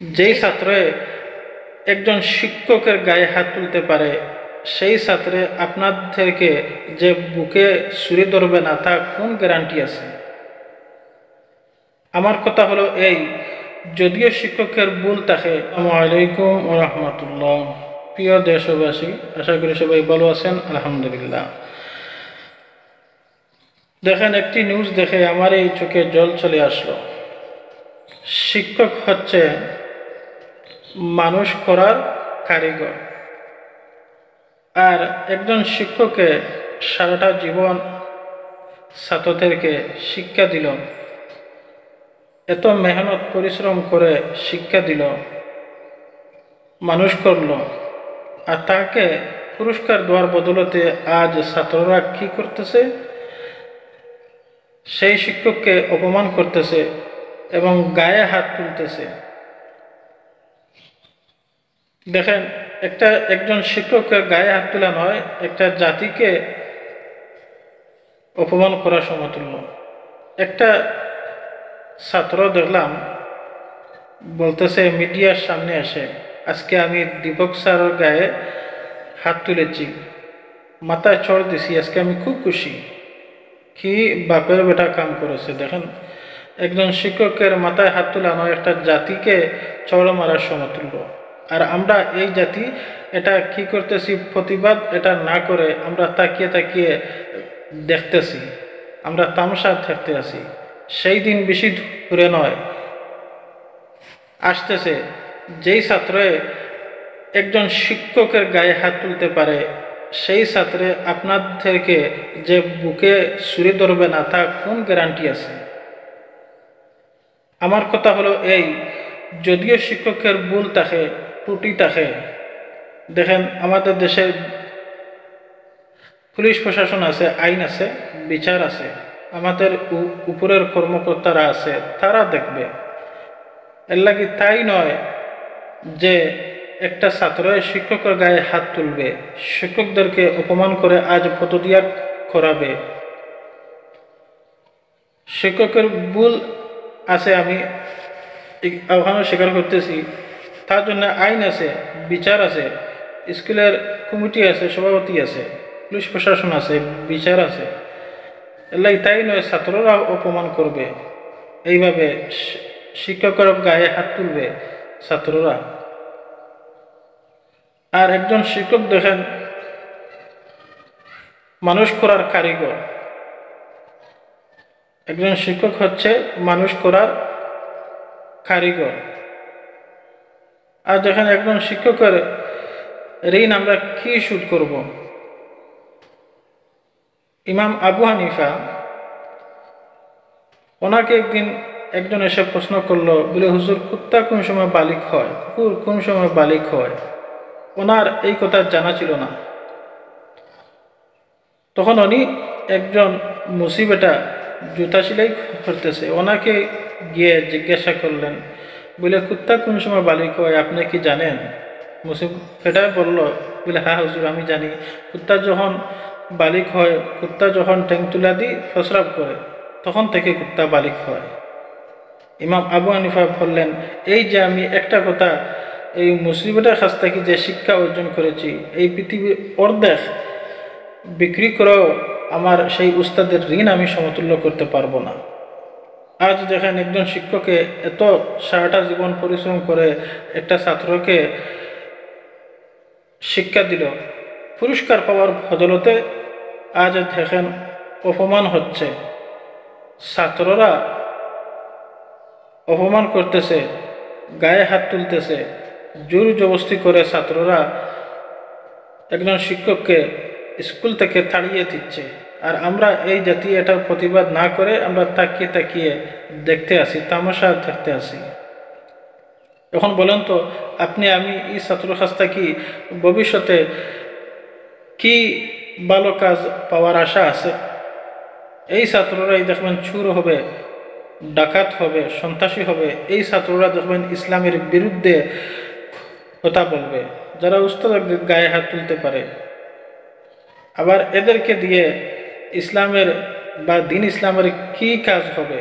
যেই ছাত্রে একজন শিক্ষকের গায়ে হাত তুলতে পারে সেই ছাত্রে আপনাদেরকে যে বুকে ছুরি ধরবে না তা কোন গ্যারান্টি আছে? আমার কথা হলো এই, যদিও শিক্ষকের ভুল থাকে। আসসালামু আলাইকুম ওয়া রাহমাতুল্লাহ। প্রিয় দেশবাসী, আশা করি সবাই ভালো আছেন, আলহামদুলিল্লাহ। দেখেন, একটি নিউজ দেখে আমার এই চোখে জল চলে আসলো। শিক্ষক হচ্ছে মানুষ করার কারিগর, আর একজন শিক্ষককে সারাটা জীবন ছাত্রদেরকে শিক্ষা দিল, এত মেহনত পরিশ্রম করে শিক্ষা দিল, মানুষ করলো, আর তাকে পুরস্কার দেওয়ার বদলতে আজ ছাত্ররা কি করতেছে? সেই শিক্ষককে অপমান করতেছে এবং গায়ে হাত তুলতেছে। দেখেন, একজন শিক্ষককে গায়ে হাত তোলা নয়, একটা জাতিকে অপমান করার সমতুল্য। একটা ছাত্র দেখলাম বলতেছে মিডিয়ার সামনে এসে, আজকে আমি দীপক স্যারের গায়ে হাত তুলেছি, মাথায় চড় দিছি, আজকে আমি খুব খুশি। কি বাপের বেটা কাম করেছে! দেখেন, একজন শিক্ষকের মাথায় হাত তোলা নয়, একটা জাতিকে চড় মারার সমতুল্য। আর আমরা এই জাতি এটা কি করতেছি? প্রতিবাদ এটা না করে আমরা তাকিয়ে তাকিয়ে দেখতেছি, আমরা তামাশা থাকতে আছি। সেই দিন বেশি দূরে নয়, আসতেছে যেই ছাত্রে একজন শিক্ষকের গায়ে হাত তুলতে পারে সেই ছাত্রে আপনাদেরকে যে বুকে ছুরি ধরবে না তা কোন গ্যারান্টি আছে? আমার কথা হলো এই, যদিও শিক্ষকের ভুল থাকে, ত্রুটি থাকে। দেখেন, আমাদের দেশে পুলিশ প্রশাসন আছে, আইন আছে, বিচার আছে, আমাদের উপরের কর্মকর্তারা আছে, তারা দেখবে। এর লাগে তাই নয় যে একটা ছাত্র শিক্ষকের গায়ে হাত তুলবে, শিক্ষকদেরকে অপমান করে আজ পদত্যাগ করাবে। শিক্ষকের ভুল আছে, আমি ওখানে স্বীকার করতেছি। তার জন্য আইন আছে, বিচার আছে, স্কুলের কমিটি আছে, সভাপতি আছে, পুলিশ প্রশাসন আছে, বিচার আছে। এলাই তাই নয় ছাত্ররা অপমান করবে, এইভাবে শিক্ষকের গায়ে হাত তুলবে ছাত্ররা। আর একজন শিক্ষক দেখেন মানুষ করার কারিগর। একজন শিক্ষক হচ্ছে মানুষ করার কারিগর। আর দেখেন, একজন শিক্ষকের ঋণ আমরা কি শোধ করব? ইমাম আবু হানিফা, ওনাকে একদিন একজন এসে প্রশ্ন করলো, বলে হুজুর, কুত্তা কোন সময় বালিক হয়, কুকুর কোন সময় বালিক হয়? ওনার এই কথা জানা ছিল না। তখন উনি একজন মুসিবেটা জুতা সেলাই করতেছে, ওনাকে গিয়ে জিজ্ঞাসা করলেন, বলে কুত্তা কোন সময় বালিক হয় আপনি কি জানেন? মুসিবেটা বলল, বলে হ্যাঁ হুজুর, আমি জানি। কুত্তা যখন বালিক হয়, কুত্তা যখন ঠ্যাং তুলা দিয়ে প্রস্রাব করে, তখন থেকে কুত্তা বালিক হয়। ইমাম আবু হানিফা বললেন, এই যে আমি একটা কথা এই মুসিবতের কাছ থেকে যে শিক্ষা অর্জন করেছি, এই পৃথিবীর অর্ধেক বিক্রি করেও আমার সেই উস্তাদের ঋণ আমি সমতুল্য করতে পারবো না। আজ দেখেন, একজন শিক্ষকে এত সারাটা জীবন পরিশ্রম করে একটা ছাত্রকে শিক্ষা দিল, পুরস্কার পাওয়ার বদলতে আজ দেখেন অপমান হচ্ছে। ছাত্ররা অপমান করতেছে, গায়ে হাত তুলতেছে, জোর জবরদস্তি করে ছাত্ররা একজন শিক্ষককে স্কুল থেকে তাড়িয়ে দিচ্ছে। আর আমরা এই জাতি এটার প্রতিবাদ না করে আমরা তাকিয়ে তাকিয়ে দেখতে আসি, তামাশা দেখতে আসি। এখন বলেন তো আপনি, আমি এই ছাত্রের কাছ থেকে ভবিষ্যতে কি ভালো কাজ পাওয়ার আশা আছে? এই ছাত্ররাই দেখবেন চুর হবে, ডাকাত হবে, সন্ত্রাসী হবে। এই ছাত্ররা দেখবেন ইসলামের বিরুদ্ধে কথা বলবে, যারা উস্তাদ গায়ে হাত তুলতে পারে। আবার এদেরকে দিয়ে ইসলামের বা দিন ইসলামের কি কাজ হবে?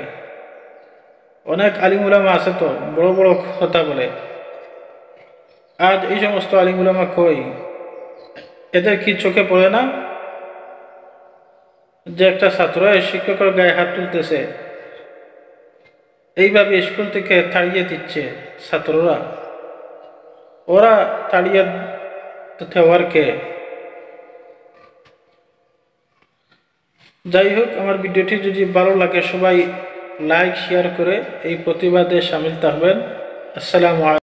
অনেক আলিম উলামা আছে তো বড় বড় কথা বলে, আজ এই সমস্ত আলিম উলামা কই? এদের কি চোখে পড়ে না যে একটা ছাত্র শিক্ষকের গায়ে হাত তুলতেছে, এইভাবে স্কুল থেকে তাড়িয়ে দিচ্ছে ছাত্ররা? ওরা তাড়িয়ে দেওয়ার কে? যাই হোক, আমার ভিডিওটি যদি ভালো লাগে সবাই লাইক শেয়ার করে এই প্রতিবাদে সামিল থাকবেন। আসসালামু আলাইকুম।